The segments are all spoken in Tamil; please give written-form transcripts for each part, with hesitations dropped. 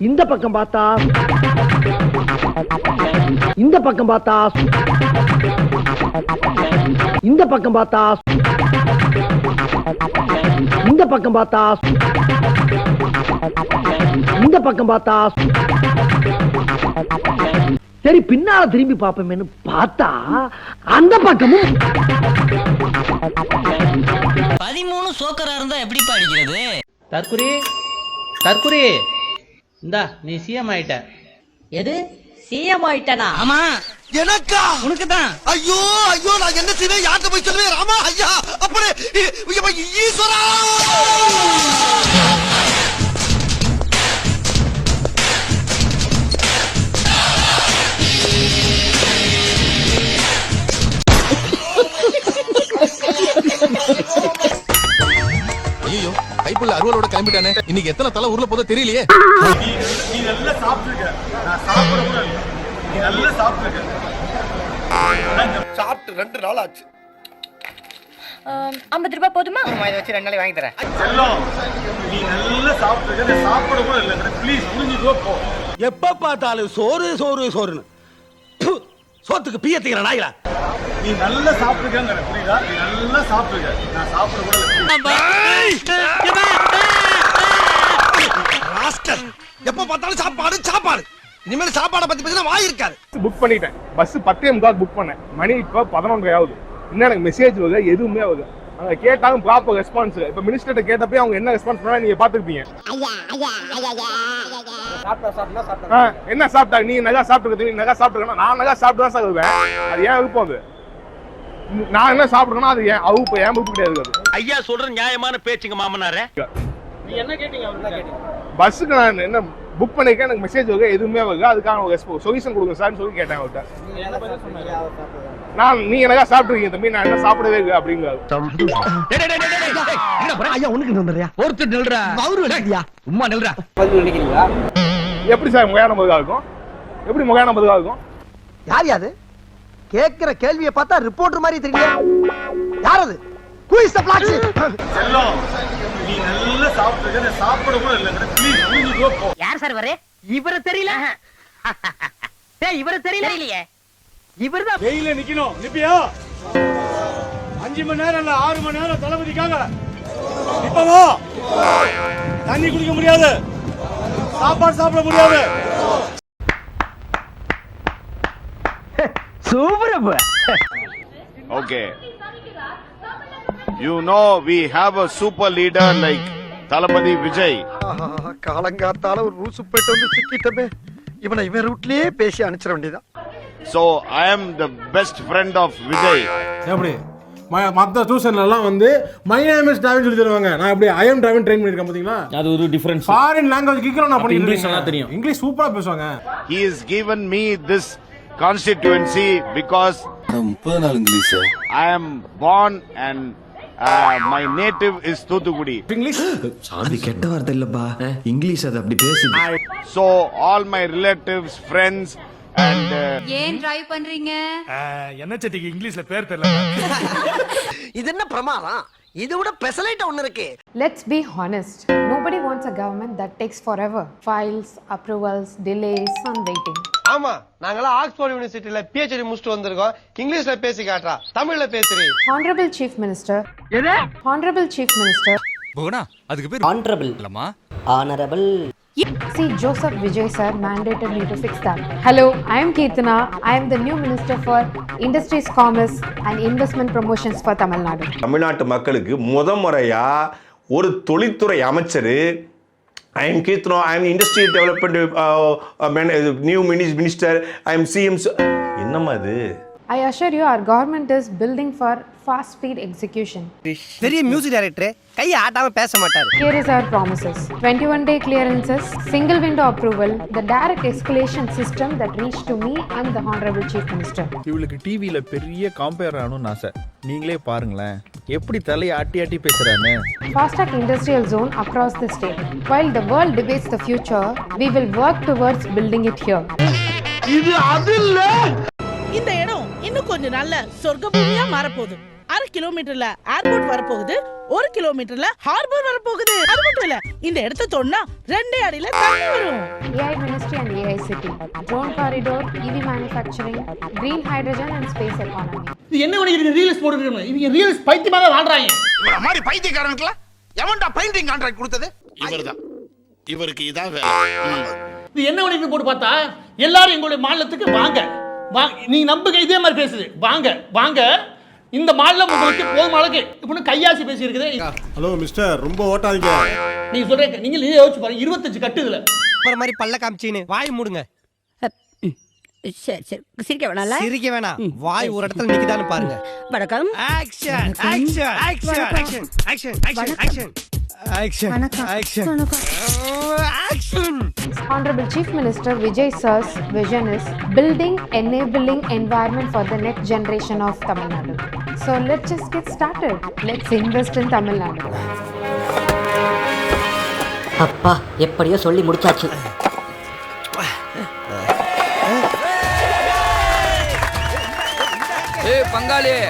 இந்த பக்கம் பார்த்தா இந்த பக்கம் பார்த்தா இந்த பக்கம் பார்த்தா இந்த பக்கம் பார்த்தா இந்த பக்கம் பார்த்தா சரி பின்னால திரும்பி பாப்போமேன்னு பார்த்தா அந்த பக்கமும் 13 சோக்கரா இருந்தா எப்படி படிக்கிறது? தற்குறி இந்தா நீ சிஎம் ஆயிட்ட. எது சிஎம் ஆயிட்டனா? ஆமா எனக்கா? உனக்கு தான். ஐயோ ஐயோ நான் என்ன செய்வேன்? யார்கிட்ட போய் சொல்லுவேன்? ராமா ஐயா அப்படி ஈஸ்வரா. ஐயோ கைப்புள்ள அருவலோட கிளம்பிட்டானே. இன்னைக்கு எத்தனை தலை ஊர்ல போதோ தெரியலையே. நீ நல்லா சாப்பிட்டுருக்க. நான் சாப்பிட கூட இல்ல. நீ நல்லா சாப்பிட்டுருக்க. சாப்பிட்டு 2 நாள் ஆச்சு. 50 ரூபாய் போதுமா? இதை வச்சு 2 நாளைக்கு வாங்கி தரேன். செல்லம் நீ நல்லா சாப்பிட்டுருக்க. நான் சாப்பிட கூட இல்ல. ப்ளீஸ் புரிஞ்சுக்கோ போ. எப்ப பார்த்தாலும் சோறு சோறு சோறுன்னு சோத்துக்கு பீயத்துக்கிற நாய்களா. நீ நல்லா சாப்பிட்டுருக்கங்கற புரியுதா? நீ நல்லா சாப்பிட்டுருக்க. நான் சாப்பிட கூட இல்ல. ராஸ்கல் எப்ப பார்த்தாலும் சாப்பாடு. இனிமேல் சாப்பாடை பத்தி பேசினா வாய் இருக்காது. புக் பண்ணிட்டேன். பஸ் 10:45 புக் பண்ணேன். மணி இப்போ 11 ஆகுது. இன்னும் எனக்கு மெசேஜ் வருது எதுவுமே ஆகுது. அங்க கேட்டாலும் ப்ராப்பர் ரெஸ்பான்ஸ். இப்ப மினிஸ்டர்ட்ட கேட்டப்ப அவங்க என்ன ரெஸ்பான்ஸ் பண்ணா நீங்க பாத்துருப்பீங்க. என்ன சாப்பிட்டா நீ நகா சாப்பிட்டு நகா சாப்பிட்டுருக்கா? நான் நகா சாப்பிட்டு தான் சார் வருவேன். அது ஏன் விருப்பம்? அது நான் என்ன சாப்பிடுறேன்னா அது ஏன் அவுப்பு ஏன் விருப்பம் கிடையாது. அது ஐயா சொல்ற நியாயமான பேச்சுங்க மாமனாரே. நீ என்ன கேட்டீங்க? பஸ்ஸுக்கு நான் என்ன புக் பண்ணிருக்கேன். எனக்கு மெசேஜ் வருது எதுவுமே வருது. அதுக்கான சொல்யூஷன் கொடுங்க சார்னு சொல்லி கேட்டேன் அவர்கிட்ட. நான் நீ எனக்கா சாப்பிட்டுருக்கீங்க தம்பி, நான் என்ன சாப்பிடவே இல்லை அப்படிங்கிறாரு. ஒருத்தர் நில்றா சும்மா நில்றா. எப்படி சார் முகையான பதிலா இருக்கும்? எப்படி முகையான பதிலா இருக்கும்? யார் யாது கேக்குற கேள்வியை பார்த்தா ரிப்போர்ட்டர் மாதிரி தெரியல. யார் அது? Who is the black sheep? செல்லம் நீ நல்லா சாப்பிட்டுருக்க. நான் சாப்பிட கூட இல்லை. ப்ளீஸ் புரிஞ்சுக்கோ போ. யார் சார் வரே? இவர தெரியல. டேய் இவர தெரியலையே. இவர்தான் வெயில நிக்கணும். நிப்பியா? 5 மணி நேரம் இல்ல 6 மணி நேரம் தளபதிக்காக நிப்பவா. தண்ணி குடிக்க முடியாது. சாப்பாடு சாப்பிட முடியாது. Super. Okay. You know we have a super leader like Thalapathy Vijay. காலங்காத்தால ஒரு ரூசு போயிட்டு வந்து சிக்கிட்டமே. இவன் ரூட்லயே பேசி அனுப்பிச்சிட வேண்டியதான். So I am the best friend of Vijay. எப்படி மற்ற டியூஷன்ல எல்லாம் வந்து மை நேம் இஸ் டிராவின் சொல்லி தருவாங்க. நான் அப்படி ஐ அம் டிராவின் ட்ரெயின் பண்ணிருக்கேன் பாத்தீங்களா? அது ஒரு டிஃபரன்ஸ். ஃபாரின் லாங்குவேஜ் கிக்கறோம் நான் பண்ணி இங்கிலீஷ் நல்லா தெரியும். இங்கிலீஷ் சூப்பரா பேசுவாங்க. He has given me this constituency because 30 நாள் English. I am born and my native is Thuthukudi. English அது கெட்ட வார்த்தை இல்லப்பா. இங்கிலீஷ் அது அப்படி பேசுது. So all my relatives, friends and ஏன் டிரைவ் பண்றீங்க? என்ன சட்டிக்கு இங்கிலீஷ்ல பேர் தெரியல. இது என்ன பிரமாதம்? இது விட பெசலைட் ஒன்னு இருக்கு. Let's be honest. Nobody wants a government that takes forever. Files, approvals, delays and waiting. ஆமா நாங்களா ஆக்ஸ்போர்ட் யூனிவர்சிட்டில PhD முடிச்சிட்டு வந்திருக்கோம். இங்கிலீஷ்ல பேசி காட்றா. தமிழ்ல பேசுறீ. Honorable Chief Minister. எது? Honorable Chief Minister. போனா அதுக்கு பேர் honorable இல்லமா? honorable. See, Joseph Vijay sir mandated me to fix that. Hello, I am Keerthana. I am the new Minister for Industries, Commerce and Investment Promotions for Tamil Nadu. தமிழ்நாட்டு மக்களுக்கு முறையா ஒரு தொழில்துறை அமைச்சர் I am Keerthana, I am Industry Development new Minister, I am CM. என்னம்மா இது? I assure you our government is building for fast speed execution. பெரிய மியூசிக் டைரக்டர் கையை ஆட்டாம பேச மாட்டாரு. Here is our promises. 21-day clearances, single window approval, the direct escalation system that reached to me and the Honorable Chief Minister. இவளுக்கு டிவில பெரிய காம்பேர் ஆகணும்னு ஆசை. நீங்களே பாருங்களேன் எப்படி தலையை ஆட்டி ஆட்டி பேசுறானே. Fast track industrial zone across the state. While the world debates the future, we will work towards building it here. இது அது இல்ல. இந்த இடம் இன்னும் கொஞ்ச நாள்ல சொர்க்க பூமியா மாற போகுது. 1/2 கிலோமீட்டர்ல ஏர்போர்ட் வரப்போகுது, 1 கிலோமீட்டர்ல ஹார்பர் வரப்போகுது. அது மட்டும் இல்ல, இந்த இடத்த தோண்டா 2 அடியில தண்ணி வரும். AI Ministry and AI City, Drone Corridor, EV Manufacturing, Green Hydrogen and Space Economy. இது என்ன உனக்கு ரீல்ஸ் போடுறீங்க? இவங்க ரீல்ஸ் பைத்தியமாக வாழ்றாங்க. இவர மாதிரி பைத்தியக்காரனுக்குல எவன்டா பெயிண்டிங் கான்ட்ராக்ட் கொடுத்தது? இவர்தான். இவருக்கு இதான் வேலை. இது என்ன உனக்கு போட்டு பார்த்தா எல்லாரும் எங்களுடைய மாநிலத்துக்கு வாங்க. நீங்க நம்புங்க, இதே மாதிரி பேசுது. வாங்க வாங்க, இந்த மாநிலம் உங்களுக்கு போதும் அளவுக்கு இப்படி கையாசி பேசி இருக்குது. ஹலோ மிஸ்டர், ரொம்ப ஓட்டாதீங்க. நீங்க சொல்றீங்க, நீங்க யோசிச்சு பாருங்க, 25 கட்டு இதுல அப்புறம் மாதிரி பல்ல காமிச்சின்னு வாய் மூடுங்க. சரி சரி, சிரிக்க வேணாம்ல. சிரிக்க வேணாம், வாய் ஒரு இடத்துல நிக்குதான்னு பாருங்க. வணக்கம். Action action action action action action action action action. Honorable Chief Minister Vijay Sir's vision is building enabling environment for the next generation of Tamil Nadu. So let's just get started. Let's invest in Tamil Nadu. அப்பா, எப்படியோ சொல்லி முடிச்சாச்சு.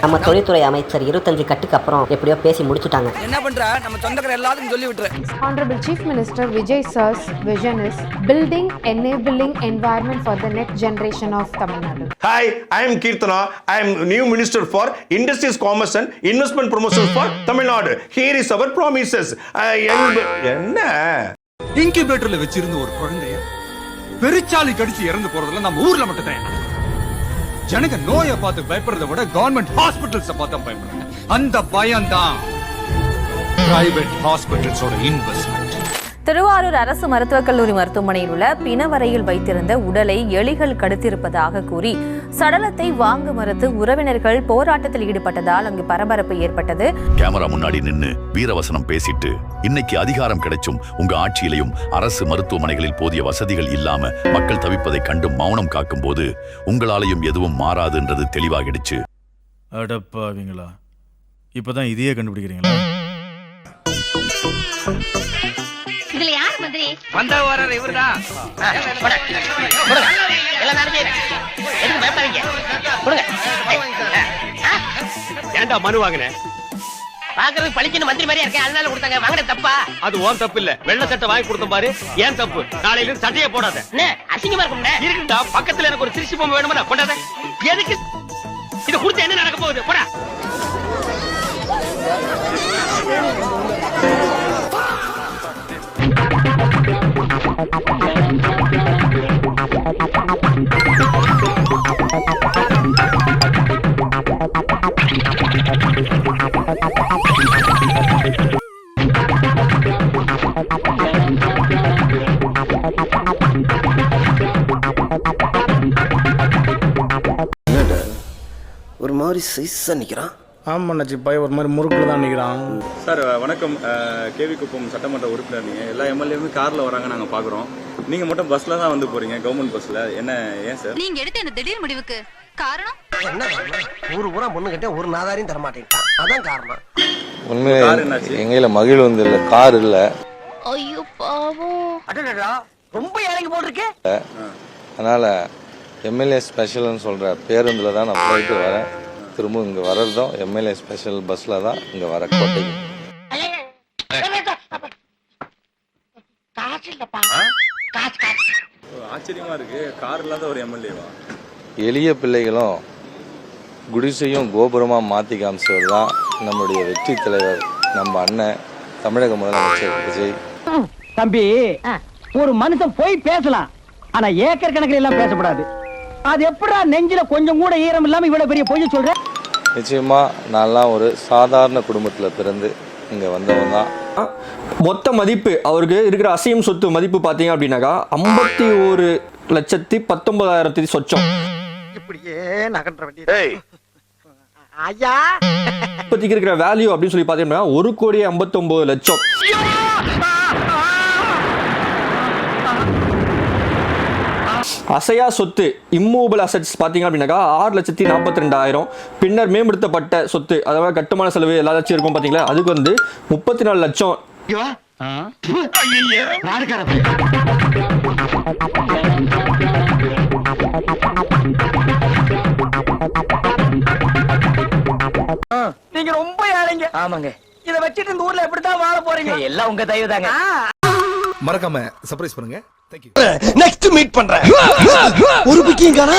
நம்ம தொழில்துறை அமைச்சர் 25 கட்டுக்கு அப்புறம் எப்படியோ பேசி முடிச்சுட்டாங்க. என்ன பண்ற? நம்ம சொந்தக்கார எல்லாத்துக்கும் சொல்லி விட்டுரு. Honorable Chief Minister Vijay Sir's vision is building enabling environment for the next generation of Tamil Nadu. Hi, I am Kirtana. I am new minister for Industries, Commerce and Investment Promotions for Tamil Nadu. Here is our promises. என்ன இன்குபேட்டர்ல வச்சிருந்த ஒரு குழந்தைய பெருச்சாலி கடிச்சு இறந்து போறதுல நம்ம ஊர்ல மட்டும் தான். ஜனங்க நோயை பார்த்து பயப்படுறதை விட கவர்மெண்ட் ஹாஸ்பிட்டல்ஸ் பார்த்து பயப்படுறாங்க. அந்த பயம் தான் பிரைவேட் ஹாஸ்பிட்டல்ஸோட இன்வெஸ்ட்மெண்ட். திருவாரூர் அரசு மருத்துவக் கல்லூரி மருத்துவமனையில் உள்ள பிணவரையில் வைத்திருந்த உடலை எலிகள் கடித்திருப்பதாக கூறி சடலத்தை வாங்க மறுத்து உறவினர்கள் போராட்டத்தில் ஈடுபட்டதால் அங்கு பரபரப்பு ஏற்பட்டது. கேமரா முன்னாடி நின்னு வீரவசனம் பேசிட்டு இன்னைக்கு அதிகாரம் கிடைச்சும் உங்க ஆட்சியிலையும் அரசு மருத்துவமனைகளில் போதிய வசதிகள் இல்லாம மக்கள் தவிப்பதை கண்டு மௌனம் காக்கும் போது உங்களாலையும் எதுவும் மாறாதுன்றது தெளிவாகிடுச்சு. அடப்பாவீங்களா, இப்பதான் இதையே கண்டுபிடிக்கிறீங்களா? இதுல யார் மந்திரி? வந்த வர இவர்தான். ஏன்டா மனு வாங்கின? பாக்குறது பழிச்சுன்னு மந்திரி மாதிரியா இருக்கேன், அதனால கொடுத்தாங்க. வாங்கின தப்பா? அது ஓன் தப்பு இல்ல. வெள்ளை சட்டை வாங்கி கொடுத்த பாரு, ஏன் தப்பு? நாளையில இருந்து சட்டையே போடாத. அசிங்கமா இருக்கும். இருக்குடா, பக்கத்துல எனக்கு ஒரு திருச்சி பொம்மை வேணுமா? கொண்டாத. எதுக்கு இத கொடுத்து என்ன நடக்க போகுது? போடா. ஒரு மாதிரி சைஸா நிக்கிறான். ஆமா நச்சி பையன் ஒரு மாதிரி முறுக்குல தான் நிக்கிறான். சார் வணக்கம். கேவி குப்பம் சட்டமன்ற உறுப்பினர். நீங்க எல்லா எம்எல்ஏவுமே கார்ல வராங்க, நாங்க பாக்குறோம். நீங்க மட்டும் பஸ்ல தான் வந்து போறீங்க, கவர்மெண்ட் பஸ்ல. என்ன ஏன் சார் நீங்க எடுத்த இந்த திடீர் முடிவுக்கு காரணம்? என்ன ஊரு ஊரா பொண்ணு கிட்ட ஒரு நாதாரையும் தர மாட்டேன்ட்டான், அதான் காரணம். உண்மையிலே எங்கையில மகிழ் வந்து இல்ல, கார் இல்ல. ஐயோ பாவம். அடடா, ரொம்ப இறங்கி போட்டிருக்கே. அதனால எம்எல்ஏ ஸ்பெஷல்னு சொல்ற பேருந்துல தான் நான் போயிட்டு வரேன். திரும்ப இங்க வர்றதும் எம்எல்ஏ ஸ்பெஷல் பஸ்ல தான் இங்க வர கோட்டைக்கு. ஆச்சரியமா இருக்கு, கார் இல்லாத ஒரு எம்எல்ஏவா? எளிய பிள்ளைகளும் குடிசையும் கோபுரமா மாத்தி காமிச்சவர் தான் நம்முடைய வெற்றி தலைவர், நம்ம அண்ணன் தமிழக முதலமைச்சர் விஜய். தம்பி, ஒரு மனுஷன் போய் பேசலாம், ஆனா ஏக்கர் கணக்கில் எல்லாம் பேசக்கூடாது. அது எப்படா நெஞ்சில கொஞ்சம் கூட ஈரம் இல்லாம இவ்வளவு பெரிய பொய் சொல்ற? நிச்சயமா நான்லாம் ஒரு சாதாரண குடும்பத்துல பிறந்து இங்க வந்தவன் தான். மொத்த மதிப்பு அவருக்கு இருக்கிற அசையும் சொத்து மதிப்பு பாத்தீங்க அப்படின்னாக்கா 51,19,000 சொச்சம். இப்படியே நகன்ற வேண்டியது. ஐயா, இப்போதைக்கு இருக்கிற வேல்யூ அப்படின்னு சொல்லி பாத்தீங்கன்னா 1,59,00,000. அசையா சொத்து இம்மூவபிள் அசெட்ஸ் பாத்தீங்க அப்படின்னாக்கா 6,42,000. பின்னர் மேம்படுத்தப்பட்ட சொத்து, அதாவது கட்டுமான செலவு எல்லாச்சும் இருக்கும் பாத்தீங்களா, அதுக்கு வந்து 34 லட்சம். ஆமாங்க. இத வச்சிட்டு இந்த ஊர்ல எப்படித்தான் வாழ போறீங்க? எல்லாம் உங்க தயவு தாங்க. மறக்காம சர்ப்ரைஸ் பண்ணுங்க. தேங்க்யூ. நெக்ஸ்ட் மீட் பண்றேன். ஒரு பிக்கிங் காணா